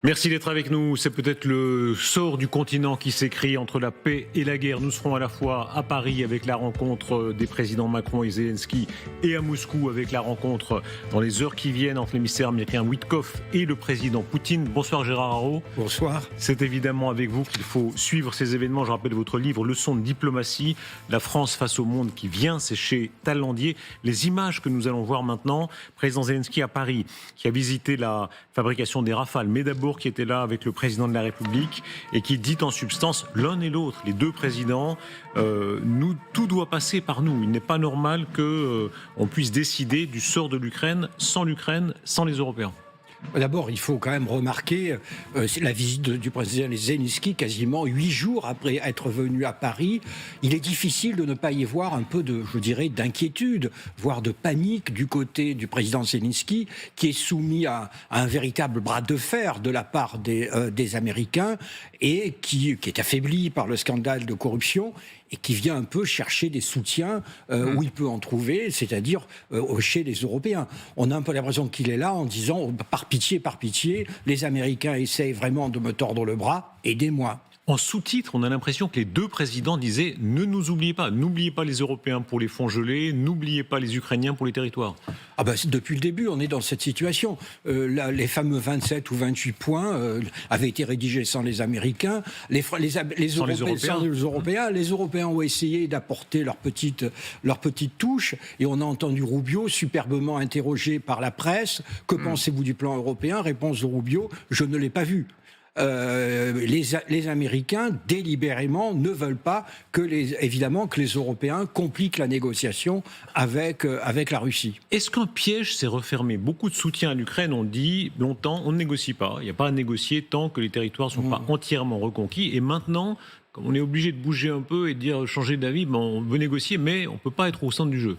Merci d'être avec nous. C'est peut-être le sort du continent qui s'écrit entre la paix et la guerre. Nous serons à la fois à Paris avec la rencontre des présidents Macron et Zelensky et à Moscou avec la rencontre dans les heures qui viennent entre l'émissaire américain Witkoff et le président Poutine. Bonsoir Gérard Haro. Bonsoir. C'est évidemment avec vous qu'il faut suivre ces événements. Je rappelle votre livre Leçons de diplomatie, la France face au monde qui vient, c'est chez Talandier. Les images que nous allons voir maintenant, président Zelensky à Paris qui a visité la fabrication des Rafales, mais d'abord qui était là avec le président de la République et qui dit en substance, l'un et l'autre, les deux présidents, tout doit passer par nous. Il n'est pas normal qu'on puisse décider du sort de l'Ukraine, sans les Européens. D'abord, il faut quand même remarquer la visite du président Zelensky quasiment 8 jours après être venu à Paris. Il est difficile de ne pas y voir un peu de, je dirais, d'inquiétude, voire de panique du côté du président Zelensky, qui est soumis à un véritable bras de fer de la part des Américains et qui est affaibli par le scandale de corruption et qui vient un peu chercher des soutiens où il peut en trouver, c'est-à-dire chez les Européens. On a un peu l'impression qu'il est là en disant par pitié, les Américains essayent vraiment de me tordre le bras, aidez-moi. En sous-titre, on a l'impression que les deux présidents disaient « Ne nous oubliez pas, n'oubliez pas les Européens pour les fonds gelés, n'oubliez pas les Ukrainiens pour les territoires ». Ah ben, depuis le début, on est dans cette situation. Les fameux 27 ou 28 points avaient été rédigés sans les Américains, les Européens. Les Européens ont essayé d'apporter leur petite touche, et on a entendu Rubio superbement interrogé par la presse. Que pensez-vous du plan européen? Réponse de Rubio, je ne l'ai pas vu. Les Américains délibérément ne veulent pas évidemment que les Européens compliquent la négociation avec la Russie. Est-ce qu'un piège s'est refermé? Beaucoup de soutien à l'Ukraine ont dit longtemps on ne négocie pas, il n'y a pas à négocier tant que les territoires ne sont pas entièrement reconquis, et maintenant comme on est obligé de bouger un peu et de dire changer d'avis, on veut négocier mais on ne peut pas être au centre du jeu.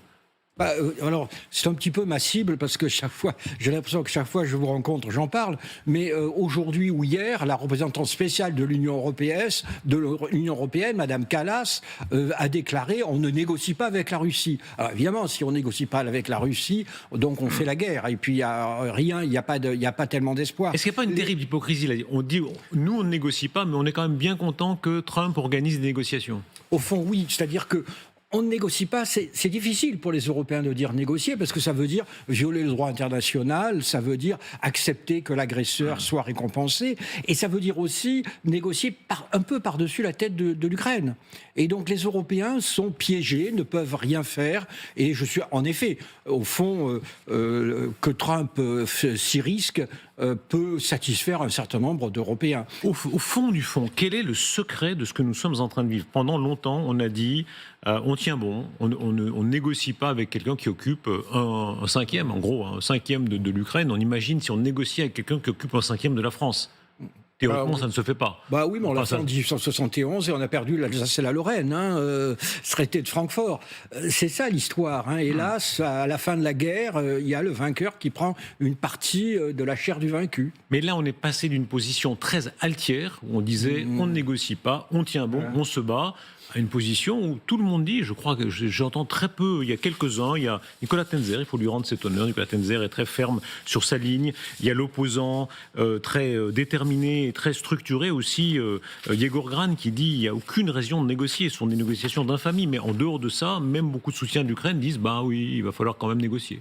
Alors, c'est un petit peu ma cible parce que chaque fois, j'ai l'impression que chaque fois que je vous rencontre, j'en parle. Mais aujourd'hui ou hier, la représentante spéciale de l'Union européenne, Madame Kallas, a déclaré on ne négocie pas avec la Russie. Alors évidemment, si on négocie pas avec la Russie, donc on fait la guerre. Et puis il y a rien, il n'y a pas tellement d'espoir. Est-ce qu'il n'y a pas une terrible hypocrisie là? On dit nous on ne négocie pas, mais on est quand même bien content que Trump organise des négociations. Au fond, oui, c'est-à-dire que on ne négocie pas, c'est difficile pour les Européens de dire négocier, parce que ça veut dire violer le droit international, ça veut dire accepter que l'agresseur soit récompensé, et ça veut dire aussi négocier un peu par-dessus la tête de l'Ukraine. Et donc les Européens sont piégés, ne peuvent rien faire, et je suis en effet, au fond, que Trump s'y risque, peut satisfaire un certain nombre d'Européens. Au fond du fond, quel est le secret de ce que nous sommes en train de vivre? Pendant longtemps, on a dit on tient bon, on ne négocie pas avec quelqu'un qui occupe un cinquième, en gros, un cinquième de l'Ukraine. On imagine si on négocie avec quelqu'un qui occupe un cinquième de la France. Théoriquement, ça ne se fait pas. Bah oui, mais on l'a fait en 1871 et on a perdu l'Alsace et la Lorraine, traité de Francfort. C'est ça l'histoire. Hélas, à la fin de la guerre, il y a le vainqueur qui prend une partie de la chair du vaincu. Mais là, on est passé d'une position très altière, où on disait on ne négocie pas, on tient bon, on se bat, à une position où tout le monde dit, je crois que j'entends très peu, il y a quelques-uns, il y a Nicolas Tenzer, il faut lui rendre cet honneur, Nicolas Tenzer est très ferme sur sa ligne, il y a l'opposant très déterminé et très structuré aussi, Yegor Gran, qui dit il n'y a aucune raison de négocier, ce sont des négociations d'infamie, mais en dehors de ça, même beaucoup de soutiens de l'Ukraine disent bah oui, il va falloir quand même négocier.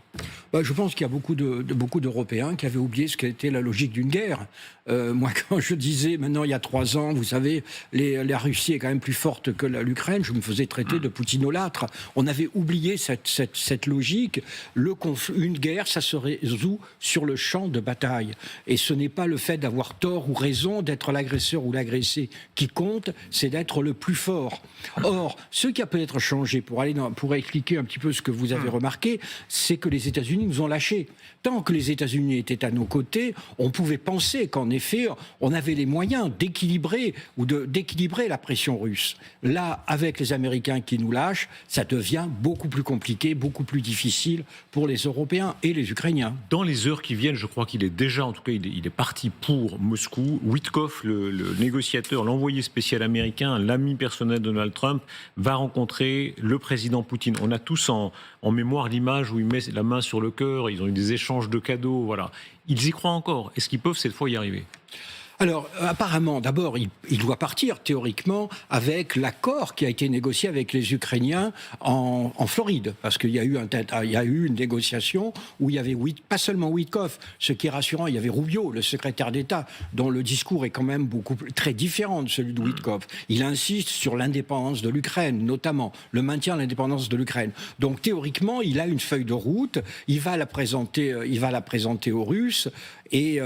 Je pense qu'il y a beaucoup d'Européens qui avaient oublié ce qu'était la logique d'une guerre. Moi, quand je disais, maintenant il y a 3 ans, vous savez, la Russie est quand même plus forte que l'Ukraine, je me faisais traiter de poutinolâtre. On avait oublié cette logique. Une guerre, ça se résout sur le champ de bataille. Et ce n'est pas le fait d'avoir tort ou raison, d'être l'agresseur ou l'agressé qui compte, c'est d'être le plus fort. Or, ce qui a peut-être changé, pour expliquer un petit peu ce que vous avez remarqué, c'est que les États-Unis nous ont lâchés. Tant que les États-Unis étaient à nos côtés, on pouvait penser qu'en effet, on avait les moyens d'équilibrer la pression russe. Là, avec les Américains qui nous lâchent, ça devient beaucoup plus compliqué, beaucoup plus difficile pour les Européens et les Ukrainiens. Dans les heures qui viennent, je crois qu'il est déjà, en tout cas, il est parti pour Moscou. Witkoff, le négociateur, l'envoyé spécial américain, l'ami personnel de Donald Trump, va rencontrer le président Poutine. On a tous en mémoire l'image où il met la main sur le cœur, ils ont eu des échanges de cadeaux, voilà. Ils y croient encore. Est-ce qu'ils peuvent cette fois y arriver ? Alors, apparemment, d'abord, il doit partir théoriquement avec l'accord qui a été négocié avec les Ukrainiens en Floride, parce qu'il y a eu une négociation où il y avait pas seulement Witkoff, ce qui est rassurant, il y avait Rubio, le secrétaire d'État, dont le discours est quand même très différent de celui de Witkoff. Il insiste sur l'indépendance de l'Ukraine, notamment le maintien de l'indépendance de l'Ukraine. Donc, théoriquement, il a une feuille de route, il va la présenter aux Russes et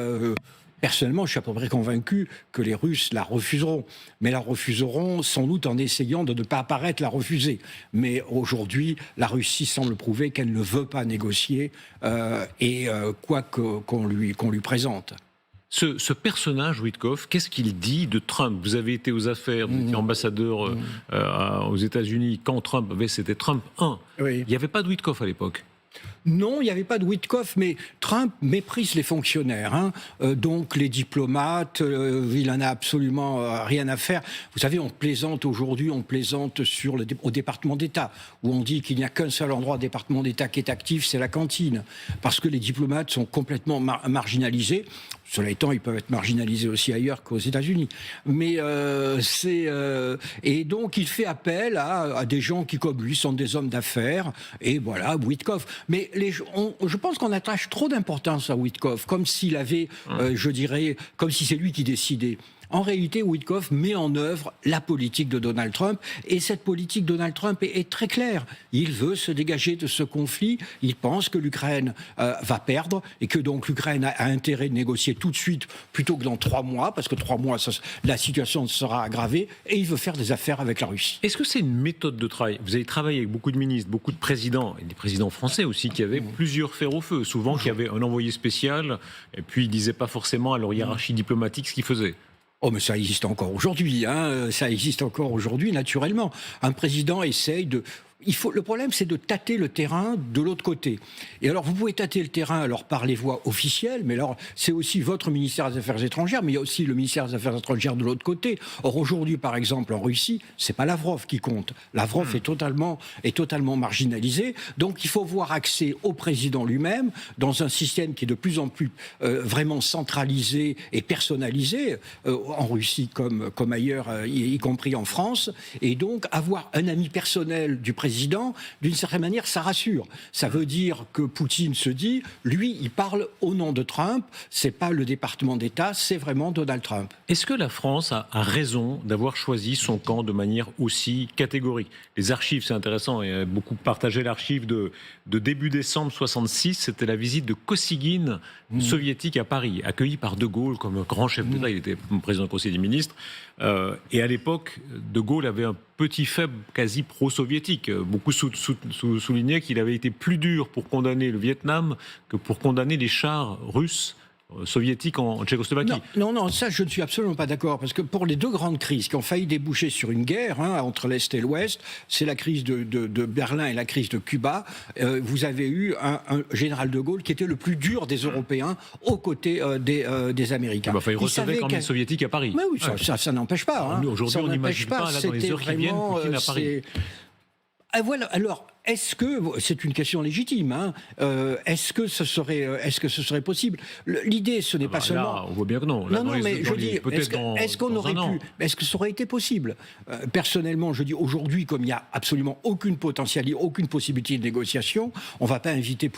personnellement, je suis à peu près convaincu que les Russes la refuseront. Mais la refuseront sans doute en essayant de ne pas apparaître la refuser. Mais aujourd'hui, la Russie semble prouver qu'elle ne veut pas négocier, quoi qu'on lui présente. Ce personnage, Witkoff, qu'est-ce qu'il dit de Trump? Vous avez été aux affaires, vous étiez ambassadeur aux États-Unis quand Trump, c'était Trump 1. Oui. Il n'y avait pas de Witkoff à l'époque. Non, il n'y avait pas de Witkoff, mais Trump méprise les fonctionnaires. Donc les diplomates, il n'en a absolument rien à faire. Vous savez, on plaisante aujourd'hui, au département d'État, où on dit qu'il n'y a qu'un seul endroit au département d'État qui est actif, c'est la cantine. Parce que les diplomates sont complètement marginalisés. Cela étant, ils peuvent être marginalisés aussi ailleurs qu'aux États-Unis. Mais et donc il fait appel à des gens qui, comme lui, sont des hommes d'affaires. Et voilà, Witkoff. Mais je pense qu'on attache trop d'importance à Witkoff, comme s'il avait, je dirais, comme si c'est lui qui décidait. En réalité, Witkoff met en œuvre la politique de Donald Trump, et cette politique de Donald Trump est très claire. Il veut se dégager de ce conflit, il pense que l'Ukraine va perdre, et que donc l'Ukraine a intérêt de négocier tout de suite, plutôt que dans 3 mois, parce que 3 mois, la situation sera aggravée, et il veut faire des affaires avec la Russie. Est-ce que c'est une méthode de travail? Vous avez travaillé avec beaucoup de ministres, beaucoup de présidents, et des présidents français aussi, qui avaient plusieurs fers au feu, souvent qui avaient un envoyé spécial, et puis ils ne disaient pas forcément à leur hiérarchie diplomatique ce qu'ils faisaient. Oh, mais ça existe encore aujourd'hui, ça existe encore aujourd'hui, naturellement. Un président essaye de... Le problème, c'est de tâter le terrain de l'autre côté. Et alors, vous pouvez tâter le terrain alors par les voies officielles, mais alors c'est aussi votre ministère des Affaires étrangères, mais il y a aussi le ministère des Affaires étrangères de l'autre côté. Or, aujourd'hui, par exemple, en Russie, c'est pas Lavrov qui compte. Lavrov est totalement marginalisé. Donc, il faut voir accès au président lui-même dans un système qui est de plus en plus vraiment centralisé et personnalisé, en Russie comme ailleurs, y compris en France. Et donc, avoir un ami personnel du président, d'une certaine manière, ça rassure. Ça veut dire que Poutine se dit, lui, il parle au nom de Trump, c'est pas le département d'État, c'est vraiment Donald Trump. Est-ce que la France a raison d'avoir choisi son camp de manière aussi catégorique? Les archives, c'est intéressant, et a beaucoup partagé l'archive de début décembre 66, c'était la visite de Kosygin, soviétique à Paris, accueilli par De Gaulle comme grand chef d'État, il était président du Conseil des ministres, et à l'époque, De Gaulle avait un petit faible quasi pro-soviétique. Beaucoup soulignaient qu'il avait été plus dur pour condamner le Vietnam que pour condamner les chars russes soviétiques en Tchécoslovaquie. Non, ça je ne suis absolument pas d'accord, parce que pour les 2 grandes crises qui ont failli déboucher sur une guerre entre l'Est et l'Ouest, c'est la crise de Berlin et la crise de Cuba, vous avez eu un général de Gaulle qui était le plus dur des Européens aux côtés des Américains. Il recevait quand même les soviétiques à Paris. Mais oui, ça n'empêche pas. Aujourd'hui, on n'imagine pas, là, dans les heures qui viennent, Poutine à Paris. Voilà, alors, est-ce que, c'est une question légitime, est-ce que ce serait possible? L'idée, ce n'est pas seulement... Là, on voit bien que non. Non, mais je dis, est-ce qu'on aurait pu... Est-ce que ça aurait été possible? Personnellement, je dis, aujourd'hui, comme il n'y a absolument aucune potentialité, aucune possibilité de négociation, on ne va pas inviter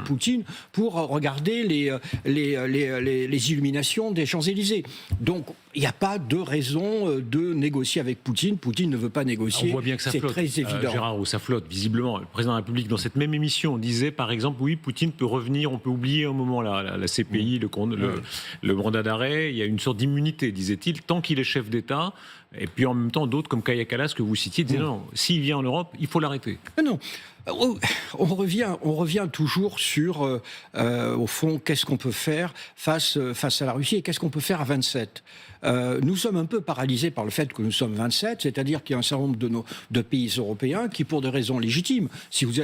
Poutine pour regarder les illuminations des Champs-Élysées. Donc, il n'y a pas de raison de négocier avec Poutine. Poutine ne veut pas négocier. On voit bien que ça flotte. C'est très évident. Gérard, où ça flotte, visiblement. Le président de la République, dans cette même émission, disait, par exemple, oui, Poutine peut revenir, on peut oublier un moment la CPI, le mandat d'arrêt, il y a une sorte d'immunité, disait-il, tant qu'il est chef d'État. Et puis en même temps, d'autres comme Kaja Kallas, que vous citiez, disaient non, s'il vient en Europe, il faut l'arrêter. Non. On revient toujours sur, au fond, qu'est-ce qu'on peut faire face à la Russie et qu'est-ce qu'on peut faire à 27. Nous sommes un peu paralysés par le fait que nous sommes 27, c'est-à-dire qu'il y a un certain nombre de pays européens qui, pour des raisons légitimes, si vous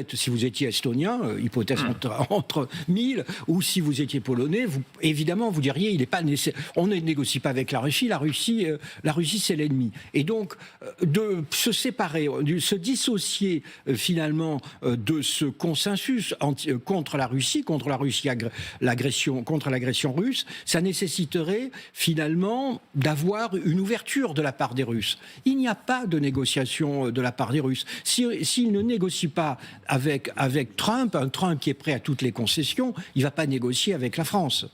étiez estonien, hypothèse entre 1000, ou si vous étiez polonais, évidemment, vous diriez, il n'est pas nécessaire. On ne négocie pas avec la Russie, la Russie c'est l'ennemi. Et donc, de se séparer, de se dissocier finalement de ce consensus contre la Russie, contre l'agression russe, ça nécessiterait finalement d'avoir une ouverture de la part des Russes. Il n'y a pas de négociation de la part des Russes. S'ils ne négocient pas avec Trump, un Trump qui est prêt à toutes les concessions, il ne va pas négocier avec la France.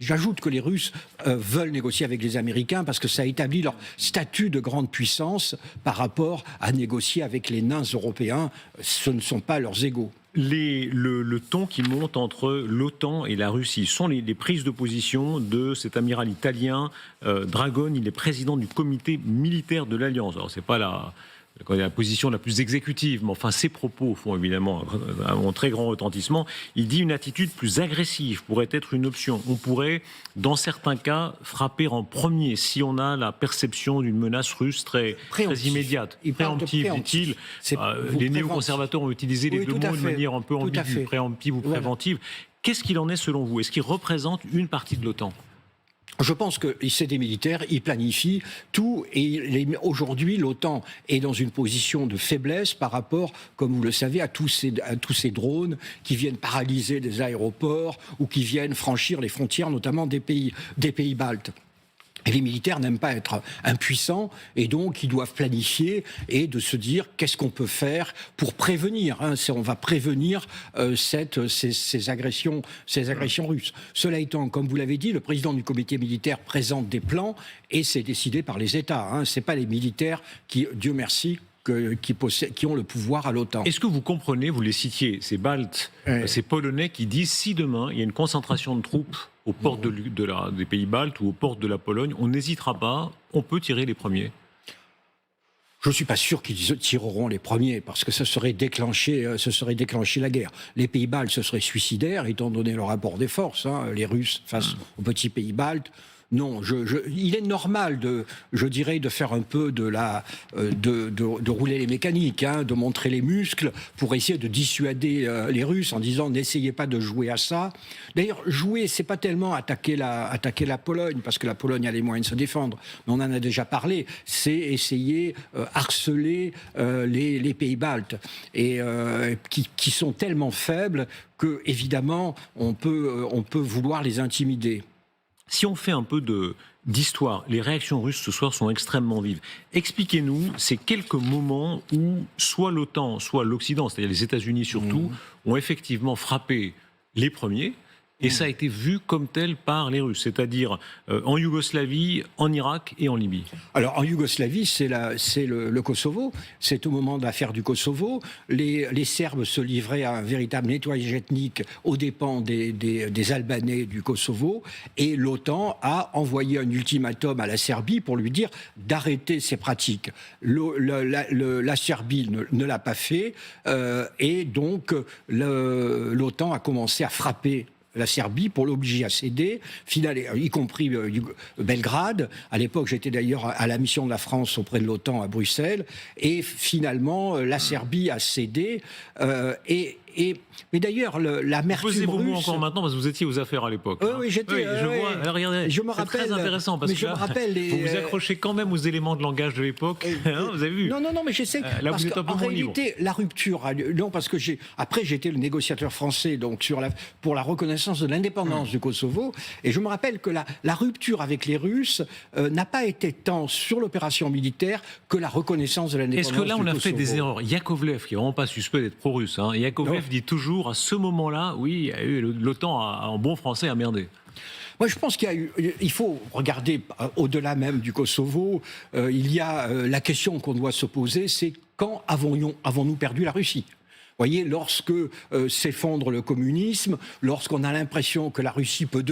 J'ajoute que les Russes veulent négocier avec les Américains parce que ça établit leur statut de grande puissance par rapport à négocier avec les nains européens. Ce ne sont pas leurs égaux. Le ton qui monte entre l'OTAN et la Russie sont les prises de position de cet amiral italien, Dragone. Il est président du comité militaire de l'Alliance. Alors, c'est pas la position la plus exécutive, mais enfin ses propos font évidemment un très grand retentissement. Il dit une attitude plus agressive pourrait être une option. On pourrait, dans certains cas, frapper en premier si on a la perception d'une menace russe très immédiate. Préemptive, dit-il. Les néoconservateurs ont utilisé les deux mots de manière un peu ambiguë, préemptive ou préventive. Qu'est-ce qu'il en est selon vous? Est-ce qu'il représente une partie de l'OTAN? Je pense que c'est des militaires, ils planifient tout et aujourd'hui l'OTAN est dans une position de faiblesse par rapport, comme vous le savez, à tous ces drones qui viennent paralyser des aéroports ou qui viennent franchir les frontières notamment des pays baltes. Et les militaires n'aiment pas être impuissants et donc ils doivent planifier et de se dire qu'est-ce qu'on peut faire pour prévenir. On va prévenir ces agressions russes. Cela étant, comme vous l'avez dit, le président du comité militaire présente des plans et c'est décidé par les États. C'est pas les militaires qui, Dieu merci, qui ont le pouvoir à l'OTAN. Est-ce que vous comprenez, vous les citiez, ces Baltes, ces Polonais qui disent si demain il y a une concentration de troupes aux portes des pays baltes ou aux portes de la Pologne, on n'hésitera pas, on peut tirer les premiers? Je ne suis pas sûr qu'ils tireront les premiers, parce que ça serait déclencher la guerre. Les pays baltes, ce serait suicidaire, étant donné le rapport des forces, les Russes face aux petits pays baltes. Non, il est normal de faire un peu de rouler les mécaniques, de montrer les muscles pour essayer de dissuader les Russes en disant n'essayez pas de jouer à ça. D'ailleurs, jouer, c'est pas tellement attaquer la Pologne, parce que la Pologne a les moyens de se défendre. Mais on en a déjà parlé. C'est essayer harceler les pays baltes et qui sont tellement faibles que évidemment on peut vouloir les intimider. Si on fait un peu d'histoire, les réactions russes ce soir sont extrêmement vives. Expliquez-nous ces quelques moments où soit l'OTAN, soit l'Occident, c'est-à-dire les États-Unis surtout, ont effectivement frappé les premiers. Et ça a été vu comme tel par les Russes, c'est-à-dire en Yougoslavie, en Irak et en Libye. Alors en Yougoslavie, c'est le Kosovo. C'est au moment de l'affaire du Kosovo. Les Serbes se livraient à un véritable nettoyage ethnique aux dépens des Albanais du Kosovo. Et l'OTAN a envoyé un ultimatum à la Serbie pour lui dire d'arrêter ces pratiques. La Serbie ne l'a pas fait. Et donc l'OTAN a commencé à frapper la Serbie pour l'obliger à céder, y compris Belgrade. À l'époque, j'étais d'ailleurs à la mission de la France auprès de l'OTAN à Bruxelles. Et finalement, la Serbie a cédé. Mais d'ailleurs, l'amertume russe... Posez vos mots encore maintenant, parce que vous étiez aux affaires à l'époque. Oui, j'étais... Oui, je vois. Alors, regardez, c'est très intéressant, parce que vous vous accrochez quand même aux éléments de langage de l'époque. Vous avez vu? Non, mais j'essaie... Là, vous êtes un peu en réalité, la rupture... Non, parce que après, j'ai été le négociateur français donc, pour la reconnaissance de l'indépendance du Kosovo. Et je me rappelle que la rupture avec les Russes n'a pas été tant sur l'opération militaire que la reconnaissance de l'indépendance du Kosovo. Est-ce que là, on a fait des erreurs? Yakovlev, qui n'est vraiment pas suspect d'être pro-russe, Yakovlev dit toujours, à ce moment-là, oui, l'OTAN, en bon français, a merdé. Moi, je pense qu'il faut regarder au-delà même du Kosovo. Il y a la question qu'on doit se poser, c'est quand avons-nous perdu la Russie ? Vous voyez, lorsque s'effondre le communisme, lorsqu'on a l'impression que la Russie peut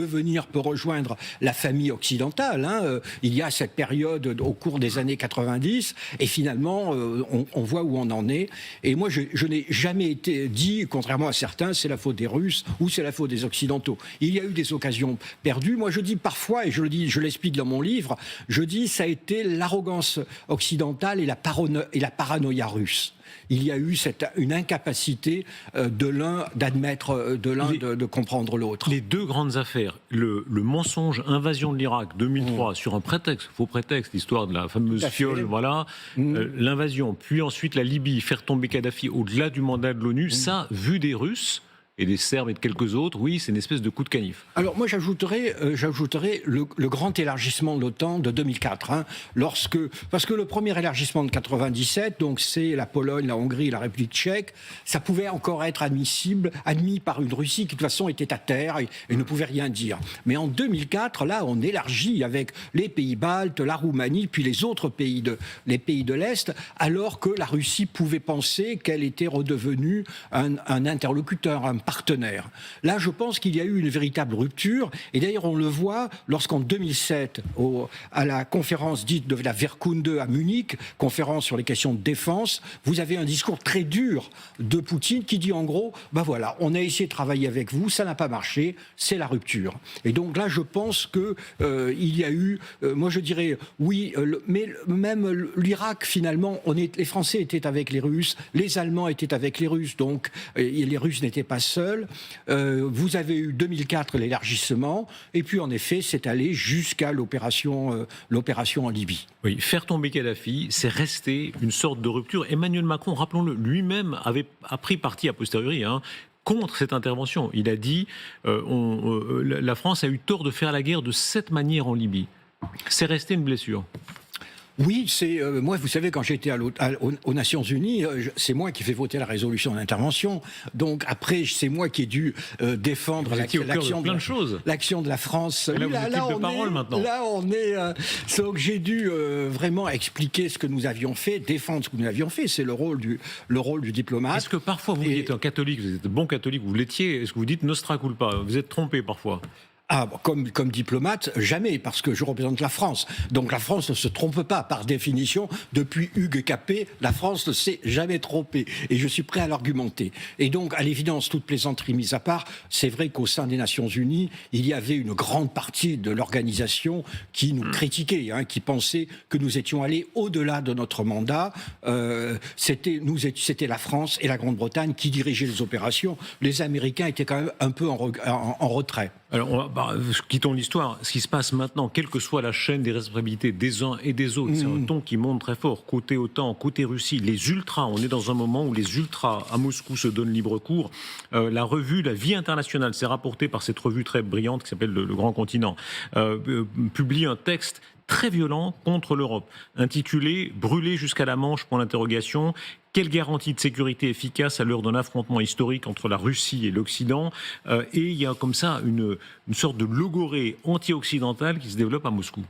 rejoindre la famille occidentale, il y a cette période au cours des années 90, et finalement, on voit où on en est. Et moi, je n'ai jamais été dit, contrairement à certains, c'est la faute des Russes ou c'est la faute des Occidentaux. Il y a eu des occasions perdues. Moi, je dis parfois, et je l'explique dans mon livre, je dis ça a été l'arrogance occidentale et la paranoïa russe. Il y a eu une incapacité l'incapacité de l'un d'admettre, de comprendre l'autre. Les deux grandes affaires, le mensonge invasion de l'Irak 2003 sur un prétexte, faux prétexte, l'histoire de la fameuse fiole, voilà, l'invasion, puis ensuite la Libye, faire tomber Kadhafi au-delà du mandat de l'ONU, ça, vu des Russes et des Serbes et de quelques autres, oui, c'est une espèce de coup de canif. Alors moi j'ajouterais le grand élargissement de l'OTAN de 2004, parce que le premier élargissement de 97, donc c'est la Pologne, la Hongrie, la République tchèque, ça pouvait encore être admis par une Russie qui de toute façon était à terre et ne pouvait rien dire. Mais en 2004, là on élargit avec les pays baltes, la Roumanie, puis les autres pays de l'Est, alors que la Russie pouvait penser qu'elle était redevenue un interlocuteur, un partenaire. Là, je pense qu'il y a eu une véritable rupture. Et d'ailleurs, on le voit lorsqu'en 2007, à la conférence dite de la Wehrkunde à Munich, conférence sur les questions de défense, vous avez un discours très dur de Poutine qui dit en gros, ben voilà, on a essayé de travailler avec vous, ça n'a pas marché, c'est la rupture. Et donc là, je pense que il y a eu, moi je dirais, oui, mais même l'Irak, finalement, les Français étaient avec les Russes, les Allemands étaient avec les Russes, donc les Russes n'étaient pas seuls. Vous avez eu 2004 l'élargissement, et puis en effet, c'est allé jusqu'à l'opération en Libye. Oui, faire tomber Kadhafi, c'est resté une sorte de rupture. Emmanuel Macron, rappelons-le, lui-même a pris parti a posteriori, contre cette intervention. Il a dit la France a eu tort de faire la guerre de cette manière en Libye. C'est resté une blessure. Oui, c'est moi, vous savez, quand j'étais aux Nations Unies, c'est moi qui fais voter la résolution d'intervention. Donc après, c'est moi qui ai dû défendre l'action de la France. Là, vous êtes type de parole maintenant. Là, on est. Donc j'ai dû vraiment expliquer ce que nous avions fait, défendre ce que nous avions fait. C'est le rôle du diplomate. Est-ce que parfois vous qui êtes un catholique, vous êtes bon catholique, vous l'étiez, est-ce que vous dites nostra culpa? Vous êtes trompé parfois? Ah, comme diplomate, jamais, parce que je représente la France. Donc la France ne se trompe pas, par définition. Depuis Hugues Capet, la France ne s'est jamais trompée. Et je suis prêt à l'argumenter. Et donc, à l'évidence, toute plaisanterie mise à part, c'est vrai qu'au sein des Nations Unies, il y avait une grande partie de l'organisation qui nous critiquait, qui pensait que nous étions allés au-delà de notre mandat. C'était la France et la Grande-Bretagne qui dirigeaient les opérations. Les Américains étaient quand même un peu en retrait. Alors, quittons l'histoire. Ce qui se passe maintenant, quelle que soit la chaîne des responsabilités des uns et des autres, c'est un ton qui monte très fort. Côté OTAN, côté Russie, les ultras, on est dans un moment où les ultras à Moscou se donnent libre cours. La revue La Vie internationale, c'est rapporté par cette revue très brillante qui s'appelle Le Grand Continent, publie un texte très violent contre l'Europe, intitulé « Brûler jusqu'à la Manche ?» pour l'interrogation. Quelle garantie de sécurité efficace à l'heure d'un affrontement historique entre la Russie et l'Occident? Et il y a comme ça une sorte de logorée anti-occidentale qui se développe à Moscou.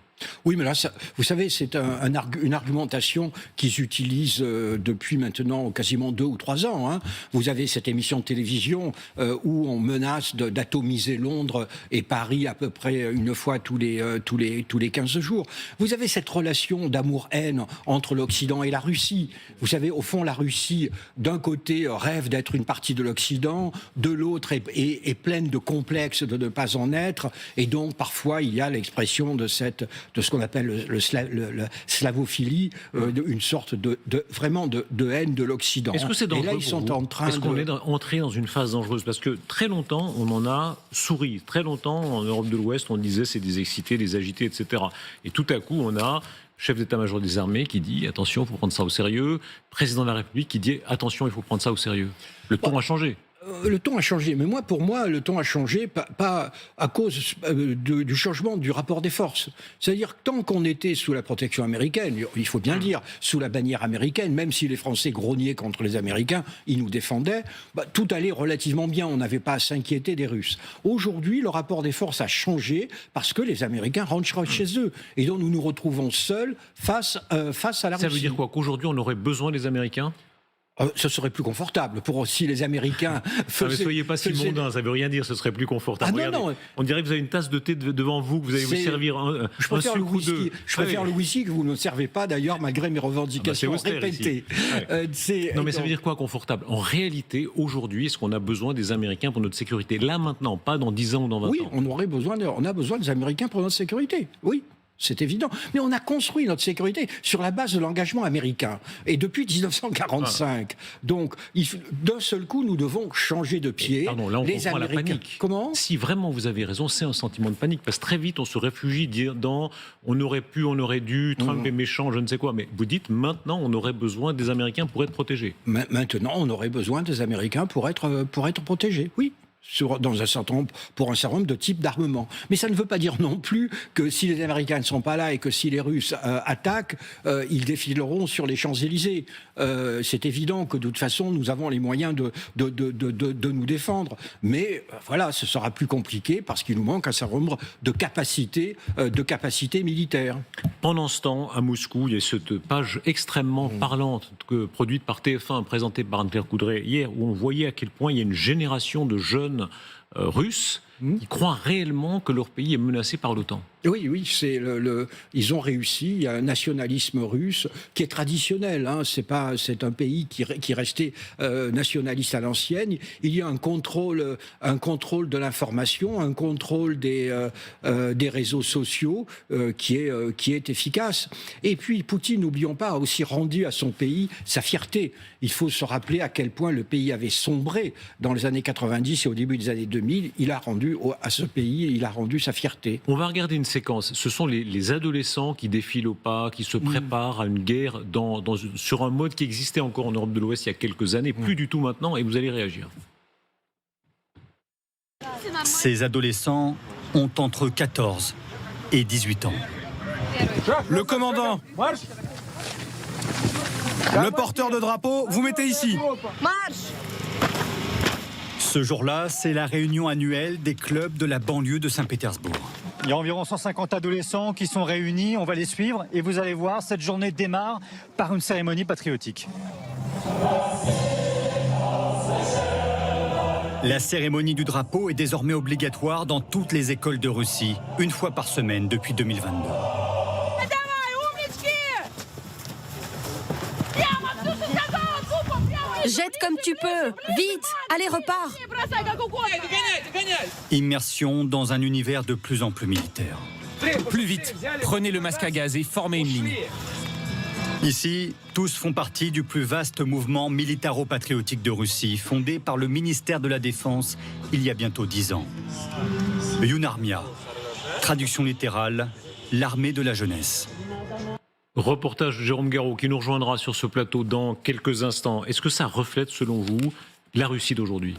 Oui, mais là, vous savez, c'est une argumentation qu'ils utilisent depuis maintenant quasiment 2 ou 3 ans. Vous avez cette émission de télévision où on menace d'atomiser Londres et Paris à peu près une fois tous les 15 jours. Vous avez cette relation d'amour-haine entre l'Occident et la Russie. Vous savez, au fond, la Russie, d'un côté, rêve d'être une partie de l'Occident, de l'autre est pleine de complexes de ne pas en être, et donc parfois il y a l'expression de ce qu'on appelle le slavophilie, une sorte de haine de l'Occident. Est-ce que c'est dangereux? Et là, ils sont en train Est-ce qu'on est entré dans une phase dangereuse? Parce que très longtemps, on en a souri. Très longtemps, en Europe de l'Ouest, on disait c'est des excités, des agités, etc. Et tout à coup, on a chef d'état-major des armées qui dit attention, il faut prendre ça au sérieux. Président de la République qui dit attention, il faut prendre ça au sérieux. Le ton a changé. Le ton a changé, mais pour moi, le ton a changé pas à cause du changement du rapport des forces. C'est-à-dire que tant qu'on était sous la protection américaine, il faut bien le dire, sous la bannière américaine, même si les Français grognaient contre les Américains, ils nous défendaient, tout allait relativement bien, on n'avait pas à s'inquiéter des Russes. Aujourd'hui, le rapport des forces a changé parce que les Américains rentrent chez eux, et donc nous nous retrouvons seuls face à la Russie. Ça veut dire quoi? Qu'aujourd'hui, on aurait besoin des Américains? Ce serait plus confortable pour aussi les Américains. Ne soyez pas si mondain, ça ne veut rien dire, ce serait plus confortable. Ah non, non. On dirait que vous avez une tasse de thé devant vous, que vous allez vous servir un sucre ou deux. Je préfère le whisky que vous ne servez pas d'ailleurs, malgré mes revendications répétées. Non mais ça veut dire quoi confortable? En réalité, aujourd'hui, est-ce qu'on a besoin des Américains pour notre sécurité? Là maintenant, pas dans 10 ans ou dans 20 ans. Oui, on a besoin des Américains pour notre sécurité, oui. C'est évident. Mais on a construit notre sécurité sur la base de l'engagement américain. Et depuis 1945. Donc, d'un seul coup, nous devons changer de pied. Pardon, là, on les comprend Américains. la panique. Comment ? Si vraiment vous avez raison, c'est un sentiment de panique. Parce que très vite, on se réfugie dans on aurait pu, on aurait dû, Trump est méchant, je ne sais quoi. Mais vous dites maintenant, on aurait besoin des Américains pour être protégés. Maintenant, on aurait besoin des Américains pour être protégés. Oui. Pour un certain nombre de types d'armements. Mais ça ne veut pas dire non plus que si les Américains ne sont pas là et que si les Russes attaquent, ils défileront sur les Champs-Élysées. C'est évident que de toute façon, nous avons les moyens de nous défendre. Mais voilà, ce sera plus compliqué parce qu'il nous manque un certain nombre de capacités militaires. Pendant ce temps, à Moscou, il y a cette page extrêmement parlante produite par TF1, présentée par Anne-Claire Coudray hier, où on voyait à quel point il y a une génération de jeunes russes qui croient réellement que leur pays est menacé par l'OTAN. Oui, ils ont réussi. Il y a un nationalisme russe qui est traditionnel. C'est un pays qui restait nationaliste à l'ancienne. Il y a un contrôle de l'information, un contrôle des réseaux sociaux qui est efficace. Et puis Poutine, n'oublions pas, a aussi rendu à son pays sa fierté. Il faut se rappeler à quel point le pays avait sombré dans les années 90 et au début des années 2000. Il a rendu à ce pays, sa fierté. On va regarder une séquence. Ce sont les adolescents qui défilent au pas, qui se préparent à une guerre sur un mode qui existait encore en Europe de l'Ouest il y a quelques années, plus du tout maintenant, et vous allez réagir. Ces adolescents ont entre 14 et 18 ans. Le commandant, le porteur de drapeau, vous mettez ici. Marche! Ce jour-là, c'est la réunion annuelle des clubs de la banlieue de Saint-Pétersbourg. Il y a environ 150 adolescents qui sont réunis, on va les suivre et vous allez voir, cette journée démarre par une cérémonie patriotique. La cérémonie du drapeau est désormais obligatoire dans toutes les écoles de Russie, une fois par semaine depuis 2022. Jette comme tu peux! Vite! Allez, repars! Immersion dans un univers de plus en plus militaire. Plus vite, prenez le masque à gaz et formez une ligne. Ici, tous font partie du plus vaste mouvement militaro-patriotique de Russie, fondé par le ministère de la Défense il y a bientôt 10 ans. Younarmia, traduction littérale, l'armée de la jeunesse. Reportage de Jérôme Garraud qui nous rejoindra sur ce plateau dans quelques instants. Est-ce que ça reflète, selon vous, la Russie d'aujourd'hui ?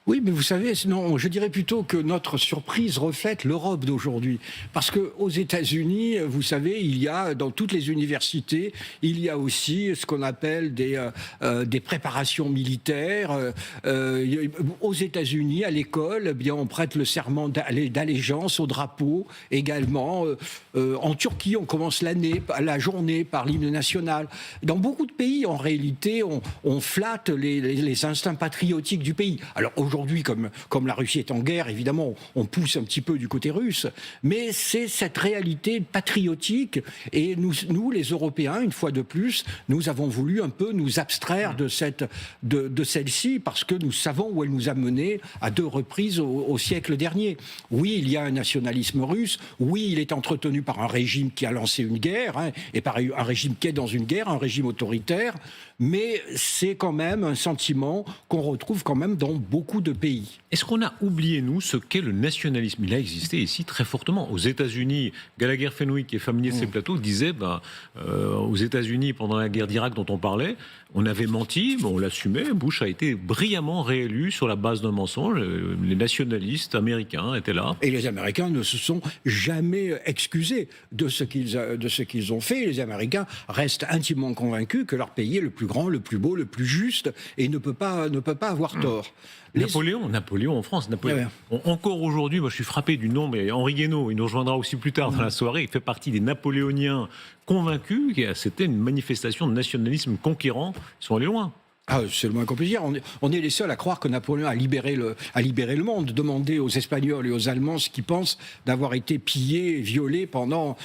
Oui, mais vous savez, non, je dirais plutôt que notre surprise reflète l'Europe d'aujourd'hui. Parce qu'aux États-Unis, vous savez, il y a, dans toutes les universités, il y a aussi ce qu'on appelle des préparations militaires. Aux États-Unis, à l'école, eh bien, on prête le serment d'allégeance au drapeau également. En Turquie, on commence la journée par l'hymne national. Dans beaucoup de pays, en réalité, on flatte les instincts patriotiques du pays. Alors aujourd'hui, comme la Russie est en guerre, évidemment, on pousse un petit peu du côté russe, mais c'est cette réalité patriotique. Et nous, les Européens, une fois de plus, nous avons voulu un peu nous abstraire de celle-ci, parce que nous savons où elle nous a menés à 2 reprises au siècle dernier. Oui, il y a un nationalisme russe. Oui, il est entretenu par un régime qui a lancé une guerre, et par un régime qui est dans une guerre, un régime autoritaire. Mais c'est quand même un sentiment qu'on retrouve quand même dans beaucoup de pays. Est-ce qu'on a oublié, nous, ce qu'est le nationalisme ? Il a existé ici très fortement. Aux États-Unis, Gallagher-Fenwick, qui est familier de ces plateaux, disait aux États-Unis, pendant la guerre d'Irak dont on parlait, on avait menti, mais on l'assumait. Bush a été brillamment réélu sur la base d'un mensonge. Les nationalistes américains étaient là. Et les Américains ne se sont jamais excusés de ce qu'ils ont fait. Les Américains restent intimement convaincus que leur pays est le plus grand, le plus beau, le plus juste, et ne peut pas avoir tort. Napoléon en France. Napoléon. Ouais. Encore aujourd'hui, moi je suis frappé du nom, mais Henri Guénaud, il nous rejoindra aussi plus tard dans la soirée, il fait partie des napoléoniens convaincus que c'était une manifestation de nationalisme conquérant. Ils sont allés loin. Ah, c'est le moins qu'on puisse dire. On est les seuls à croire que Napoléon a libéré le monde. Demandez aux Espagnols et aux Allemands ce qu'ils pensent d'avoir été pillés et violés pendant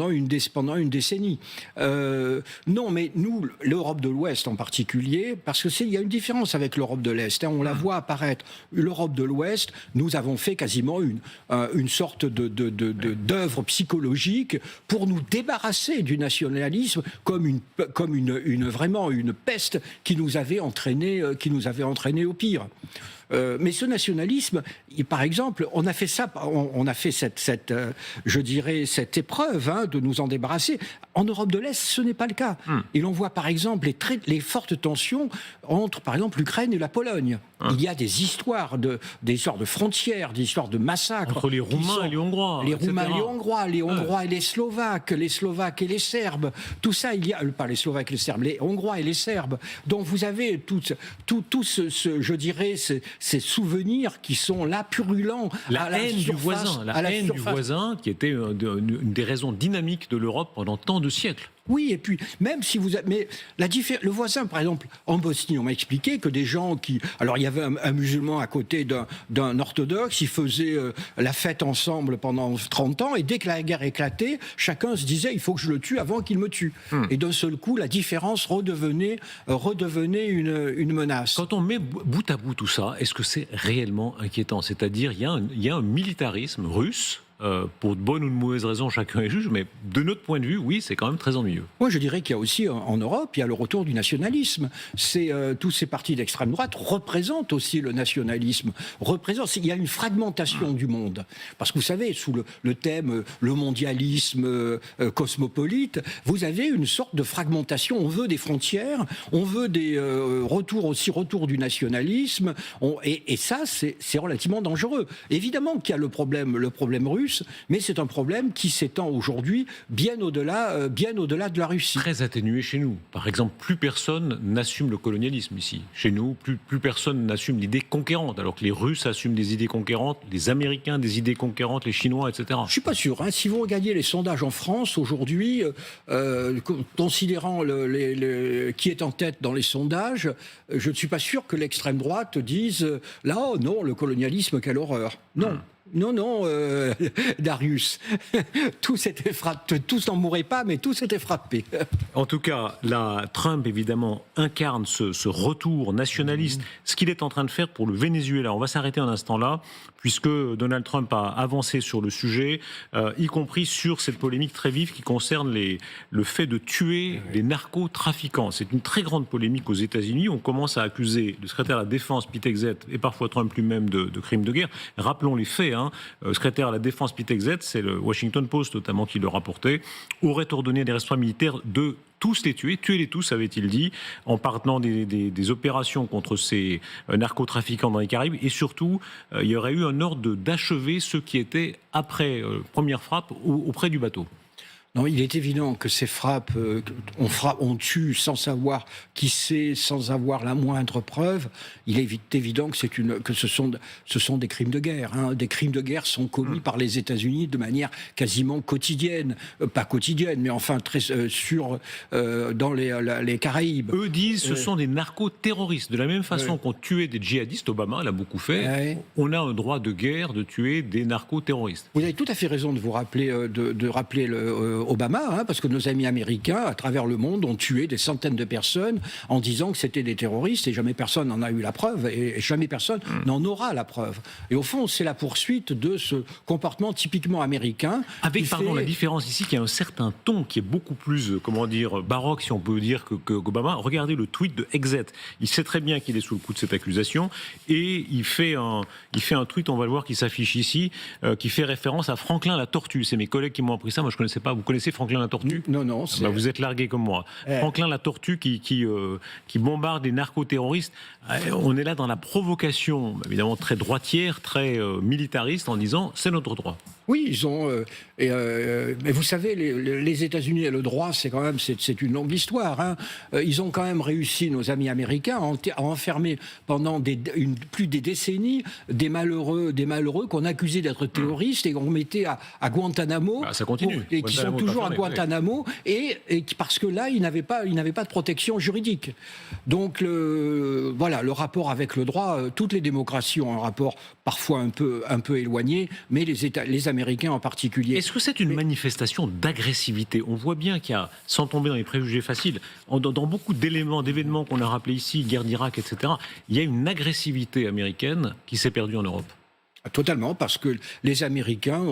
une décennie. Non, mais nous, l'Europe de l'Ouest en particulier, parce que il y a une différence avec l'Europe de l'Est. Hein, on la voit apparaître. L'Europe de l'Ouest, nous avons fait quasiment une sorte d'œuvre psychologique pour nous débarrasser du nationalisme comme vraiment une peste qui nous avait entraîné au pire. Mais ce nationalisme, par exemple, on a fait ça, on a fait cette épreuve de nous en débarrasser. En Europe de l'Est, ce n'est pas le cas. Et l'on voit par exemple les fortes tensions entre, par exemple, l'Ukraine et la Pologne. Il y a des histoires de frontières, des histoires de massacres. Entre les Roumains et les Hongrois. Les Roumains et les Hongrois, les Hongrois et les Slovaques et les Serbes. Tout ça, il y a, pas les Slovaques et les Serbes, les Hongrois et les Serbes. Donc vous avez tout ces souvenirs qui sont là, purulents. La haine du voisin, qui était une des raisons dynamiques de l'Europe pendant tant de siècles. Oui, et puis, même si vous... Mais le voisin, par exemple, en Bosnie, on m'a expliqué que des gens qui... Alors, il y avait un musulman à côté d'un orthodoxe, ils faisaient la fête ensemble pendant 30 ans, et dès que la guerre éclatait, chacun se disait, il faut que je le tue avant qu'il me tue. Et d'un seul coup, la différence redevenait une menace. Quand on met bout à bout tout ça, est-ce que c'est réellement inquiétant ? C'est-à-dire, il y a un militarisme russe, pour de bonnes ou de mauvaises raisons, chacun est juge, mais de notre point de vue, oui, c'est quand même très ennuyeux. Moi, je dirais qu'il y a aussi, en Europe, il y a le retour du nationalisme. Tous ces partis d'extrême droite représentent aussi le nationalisme. Il y a une fragmentation du monde. Parce que vous savez, sous le thème le mondialisme cosmopolite, vous avez une sorte de fragmentation. On veut des frontières, on veut des retour du nationalisme, et ça, c'est relativement dangereux. Évidemment qu'il y a le problème russe, mais c'est un problème qui s'étend aujourd'hui bien au-delà de la Russie. Très atténué chez nous. Par exemple, plus personne n'assume le colonialisme ici. Chez nous, plus personne n'assume l'idée conquérante, alors que les Russes assument des idées conquérantes, les Américains des idées conquérantes, les Chinois, etc. Je ne suis pas sûr. Si vous regardiez les sondages en France aujourd'hui, considérant qui est en tête dans les sondages, je ne suis pas sûr que l'extrême droite dise là, oh non, le colonialisme, quelle horreur. Non. Non, Darius. Tous n'en mouraient pas, mais tous étaient frappés. En tout cas, Trump, évidemment, incarne ce retour nationaliste. Ce qu'il est en train de faire pour le Venezuela. On va s'arrêter un instant là, puisque Donald Trump a avancé sur le sujet, y compris sur cette polémique très vive qui concerne le fait de tuer les narcotrafiquants. C'est une très grande polémique aux États-Unis. On commence à accuser le secrétaire à la Défense, Pete Hegseth, et parfois Trump lui-même de crimes de guerre. Rappelons les faits. Secrétaire à la Défense Pete Hegseth, c'est le Washington Post notamment qui le rapportait, aurait ordonné à des responsables militaires de tous les tuez-les tous, avait-il dit, en partant des opérations contre ces narcotrafiquants dans les Caraïbes, et surtout, il y aurait eu un ordre d'achever ceux qui étaient, après première frappe, auprès du bateau. Non, il est évident que ces frappes, on tue sans savoir qui c'est, sans avoir la moindre preuve. Il est évident que ce sont des crimes de guerre. Des crimes de guerre sont commis par les États-Unis de manière quasiment quotidienne, pas quotidienne, mais enfin très dans les Caraïbes. Eux disent ce sont des narco-terroristes. De la même façon qu'on tuait des djihadistes, Obama l'a beaucoup fait. On a un droit de guerre de tuer des narco-terroristes. Vous avez tout à fait raison de vous rappeler de rappeler Obama, parce que nos amis américains, à travers le monde, ont tué des centaines de personnes en disant que c'était des terroristes, et jamais personne n'en a eu la preuve, et jamais personne n'en aura la preuve. Et au fond, c'est la poursuite de ce comportement typiquement américain. Avec, la différence ici, qu'il y a un certain ton qui est beaucoup plus, baroque, si on peut dire, qu'Obama. Regardez le tweet de Hegseth. Il sait très bien qu'il est sous le coup de cette accusation, et il fait un tweet, on va le voir, qui s'affiche ici, qui fait référence à Franklin la tortue. C'est mes collègues qui m'ont appris ça, moi je ne connaissais pas. Vous connaissez Franklin la tortue ? Non. Vous êtes largué comme moi. Franklin la tortue qui bombarde des narco-terroristes. On est là dans la provocation, évidemment très droitière, très militariste, en disant c'est notre droit. Oui, ils ont. Mais vous savez, les États-Unis et le droit, c'est une longue histoire. Hein. Ils ont quand même réussi, nos amis américains, à enfermer pendant plus des décennies des malheureux qu'on accusait d'être terroristes et qu'on mettait à Guantanamo. Ça continue. Et qui sont toujours à Guantanamo et parce que là, ils n'avaient pas de protection juridique. Donc voilà, le rapport avec le droit. Toutes les démocraties ont un rapport parfois un peu éloigné, mais les Américains en particulier. Est-ce que c'est une manifestation d'agressivité? On voit bien qu'il y a, sans tomber dans les préjugés faciles, dans beaucoup d'événements qu'on a rappelés ici, guerre d'Irak, etc., il y a une agressivité américaine qui s'est perdue en Europe. Totalement, parce que les Américains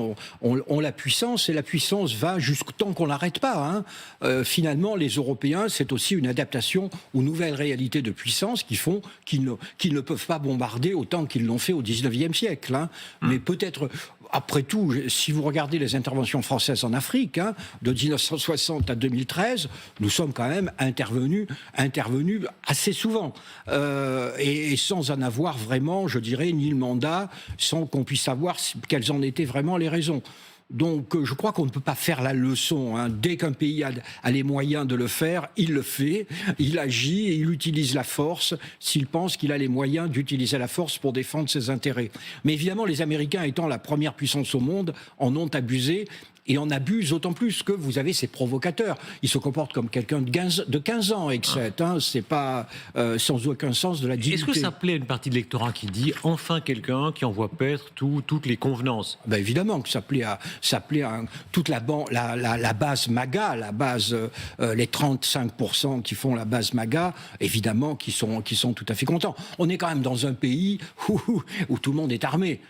ont la puissance, et la puissance va jusqu'au temps qu'on n'arrête pas. Hein. Finalement, les Européens, c'est aussi une adaptation aux nouvelles réalités de puissance qui font qu'ils ne peuvent pas bombarder autant qu'ils l'ont fait au XIXe siècle. Hein. Mais peut-être... Après tout, si vous regardez les interventions françaises en Afrique, hein, de 1960 à 2013, nous sommes quand même intervenus assez souvent. Et sans en avoir vraiment, je dirais, ni le mandat, sans qu'on puisse savoir quelles en étaient vraiment les raisons. Donc je crois qu'on ne peut pas faire la leçon. Hein. Dès qu'un pays a les moyens de le faire, il le fait, il agit et il utilise la force s'il pense qu'il a les moyens d'utiliser la force pour défendre ses intérêts. Mais évidemment, les Américains étant la première puissance au monde, en ont abusé. Et en abusent d'autant plus que vous avez ces provocateurs. Ils se comportent comme quelqu'un de 15 ans, etc. Hein, c'est pas sans aucun sens de la dignité. Est-ce que ça plaît à une partie de l'électorat qui dit enfin quelqu'un qui envoie paître toutes les convenances? Ben évidemment que ça plaît à toute la base MAGA, les 35% qui font la base MAGA, évidemment qui sont tout à fait contents. On est quand même dans un pays où tout le monde est armé.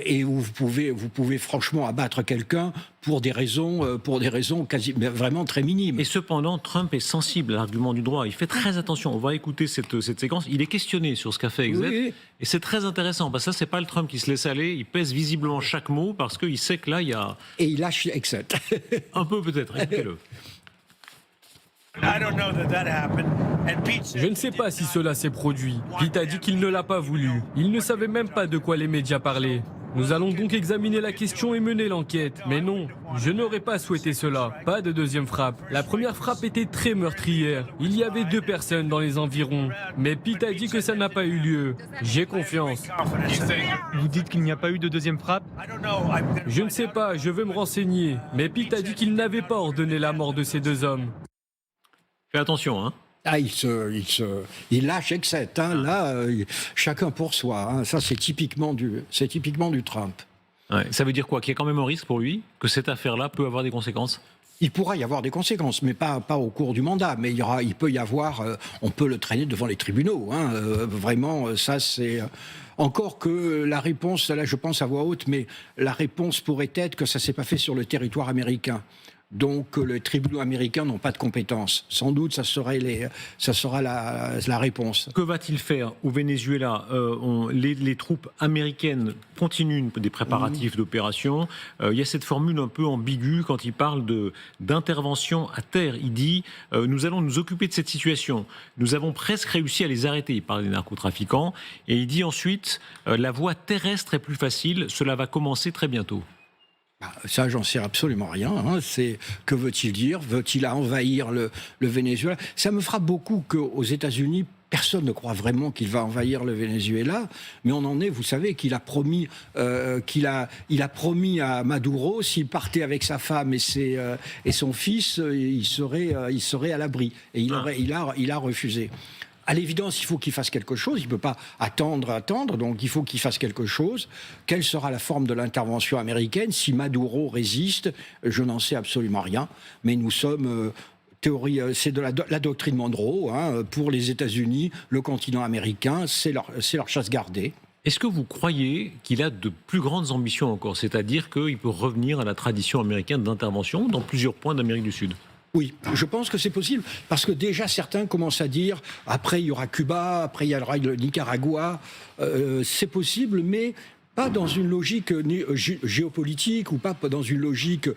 Et où vous pouvez franchement abattre quelqu'un pour des raisons vraiment très minimes. Et cependant, Trump est sensible à l'argument du droit. Il fait très attention. On va écouter cette séquence. Il est questionné sur ce qu'a fait Exet. Oui. Et c'est très intéressant. Parce que ça, c'est pas le Trump qui se laisse aller. Il pèse visiblement chaque mot parce qu'il sait que là, il y a... Et il lâche Exet. Un peu peut-être. Écoutez-le. Je ne sais pas si cela s'est produit. Pete a dit qu'il ne l'a pas voulu. Il ne savait même pas de quoi les médias parlaient. Nous allons donc examiner la question et mener l'enquête. Mais non, je n'aurais pas souhaité cela. Pas de deuxième frappe. La première frappe était très meurtrière. Il y avait 2 personnes dans les environs. Mais Pete a dit que ça n'a pas eu lieu. J'ai confiance. Vous dites qu'il n'y a pas eu de deuxième frappe? Je ne sais pas, je vais me renseigner. Mais Pete a dit qu'il n'avait pas ordonné la mort de ces 2 hommes. Fais attention, hein. Ah, il lâche Exet. Hein. Là, chacun pour soi. Hein. Ça, c'est typiquement du Trump. Ouais, ça veut dire quoi? Qu'il y a quand même un risque pour lui? Que cette affaire-là peut avoir des conséquences? Il pourra y avoir des conséquences, mais pas au cours du mandat. Mais il peut y avoir... on peut le traîner devant les tribunaux. Hein. Vraiment, ça, c'est... Encore que la réponse, là, je pense à voix haute, mais la réponse pourrait être que ça ne s'est pas fait sur le territoire américain. Donc les tribunaux américains n'ont pas de compétences. Sans doute, ça sera la réponse. Que va-t-il faire au Venezuela? Les troupes américaines continuent des préparatifs d'opération. Il y a cette formule un peu ambiguë quand il parle d'intervention à terre. Il dit nous allons nous occuper de cette situation. Nous avons presque réussi à les arrêter. Il parle des narcotrafiquants. Et il dit ensuite la voie terrestre est plus facile. Cela va commencer très bientôt. Ça, j'en sais absolument rien. Hein. Que veut-il dire? Veut-il envahir le Venezuela? Ça me frappe beaucoup qu'aux États-Unis, personne ne croit vraiment qu'il va envahir le Venezuela, mais on en est, vous savez, qu'il a promis, il a promis à Maduro, s'il partait avec sa femme et son fils, il serait à l'abri. Et il a refusé. À l'évidence, il faut qu'il fasse quelque chose. Il ne peut pas attendre. Donc, il faut qu'il fasse quelque chose. Quelle sera la forme de l'intervention américaine? Si Maduro résiste, je n'en sais absolument rien. Mais nous sommes... c'est de la doctrine Monroe. Hein, pour les États-Unis, le continent américain, c'est leur chasse gardée. Est-ce que vous croyez qu'il a de plus grandes ambitions encore? C'est-à-dire qu'il peut revenir à la tradition américaine d'intervention dans plusieurs points d'Amérique du Sud? Oui, je pense que c'est possible, parce que déjà certains commencent à dire, après il y aura Cuba, après il y aura le Nicaragua, c'est possible, mais pas dans une logique géopolitique ou pas dans une logique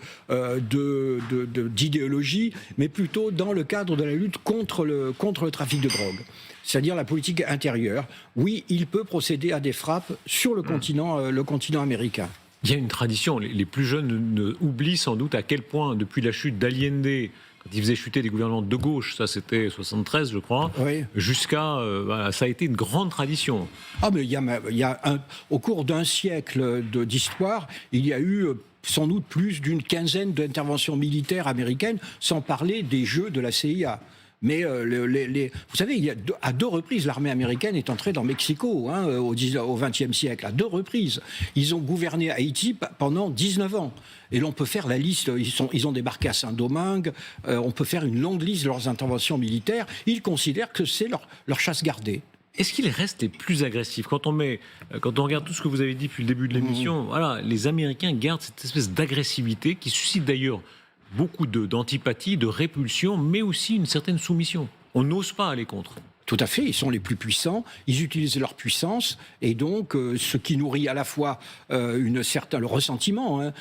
d'idéologie, mais plutôt dans le cadre de la lutte contre le trafic de drogue. C'est-à-dire la politique intérieure. Oui, il peut procéder à des frappes sur le continent américain. Il y a une tradition, les plus jeunes oublient sans doute à quel point, depuis la chute d'Allende, quand il faisait chuter des gouvernements de gauche, ça c'était 73 je crois, Oui. jusqu'à... voilà, ça a été une grande tradition. Ah, mais au cours d'un siècle d'histoire, il y a eu sans doute plus d'une quinzaine d'interventions militaires américaines, sans parler des jeux de la CIA. Mais vous savez, à 2 reprises, l'armée américaine est entrée dans Mexico, au XXe siècle, à 2 reprises. Ils ont gouverné Haïti pendant 19 ans. Et l'on peut faire la liste, ils ont débarqué à Saint-Domingue, on peut faire une longue liste de leurs interventions militaires. Ils considèrent que c'est leur chasse gardée. Est-ce qu'ils restent les plus agressifs quand on regarde tout ce que vous avez dit depuis le début de l'émission, voilà, les Américains gardent cette espèce d'agressivité qui suscite d'ailleurs beaucoup d'antipathie, de répulsion, mais aussi une certaine soumission. On n'ose pas aller contre. Tout à fait, ils sont les plus puissants, ils utilisent leur puissance, et donc ce qui nourrit à la fois le ressentiment.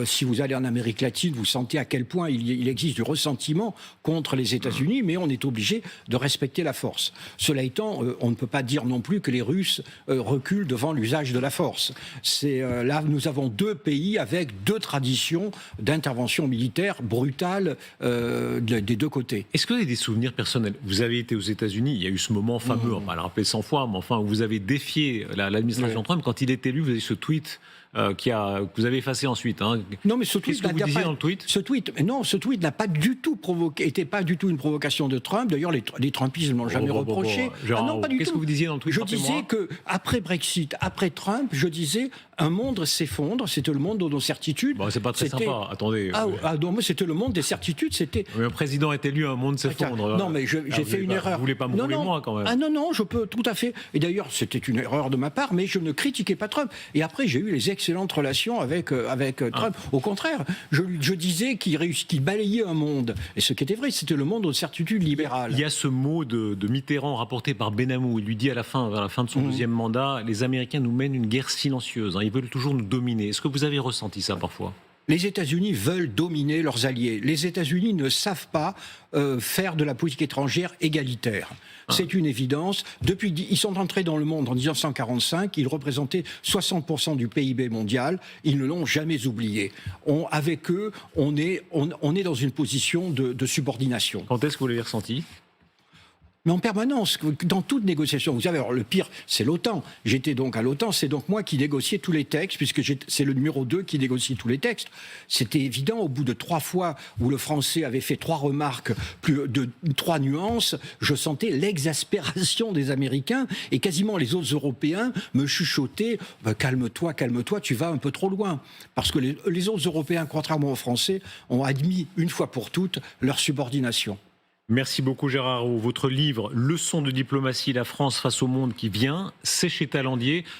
Si vous allez en Amérique latine, vous sentez à quel point il existe du ressentiment contre les États-Unis, mais on est obligé de respecter la force. Cela étant, on ne peut pas dire non plus que les Russes reculent devant l'usage de la force. Là, nous avons 2 pays avec 2 traditions d'intervention militaire brutale des 2 côtés. Est-ce que vous avez des souvenirs personnels? Vous avez été aux États-Unis, il y a eu ce moment fameux, on va le rappeler 100 fois, mais enfin, où vous avez défié l'administration Trump. Quand il est élu, vous avez ce tweet que vous avez effacé ensuite. Non, mais ce Qu'est-ce que vous disiez dans le tweet? Ce tweet n'a pas du tout était pas du tout une provocation de Trump. D'ailleurs, les Trumpistes ne l'ont jamais reproché. Non, pas du tout. Qu'est-ce que vous disiez dans le tweet? Je disais que après Brexit, après Trump, je disais un monde s'effondre. C'était le monde de nos certitudes. Bon, c'est pas très sympa. Attendez. Non, mais c'était le monde des certitudes. C'était. Mais un président est élu, un monde s'effondre. Non, mais j'ai fait une erreur. Vous voulez pas me rouler moi quand même? Ah non, je peux tout à fait. Et d'ailleurs, c'était une erreur de ma part, mais je ne critiquais pas Trump. Et après, j'ai eu les excellentes relations avec Trump. Au contraire, je disais qu'il balayait un monde. Et ce qui était vrai, c'était le monde aux certitudes libérales. Il y a ce mot de Mitterrand rapporté par Benamou. Il lui dit vers la fin de son 2e mandat, les Américains nous mènent une guerre silencieuse. Ils veulent toujours nous dominer. Est-ce que vous avez ressenti ça parfois? Les États-Unis veulent dominer leurs alliés. Les États-Unis ne savent pas faire de la politique étrangère égalitaire. C'est une évidence. Ils sont entrés dans le monde en 1945. Ils représentaient 60% du PIB mondial. Ils ne l'ont jamais oublié. Avec eux, on est dans une position de subordination. Quand est-ce que vous l'avez ressenti? Mais en permanence, dans toute négociation. Vous savez, alors le pire, c'est l'OTAN. J'étais donc à l'OTAN, c'est donc moi qui négociais tous les textes, puisque c'est le numéro 2 qui négocie tous les textes. C'était évident, au bout de 3 fois où le Français avait fait 3 remarques, plus de 3 nuances, je sentais l'exaspération des Américains, et quasiment les autres Européens me chuchotaient calme-toi, tu vas un peu trop loin. Parce que les autres Européens, contrairement aux Français, ont admis une fois pour toutes leur subordination. Merci beaucoup Gérard Araud. Votre livre « Leçons de diplomatie, la France face au monde qui vient », c'est chez Talandier.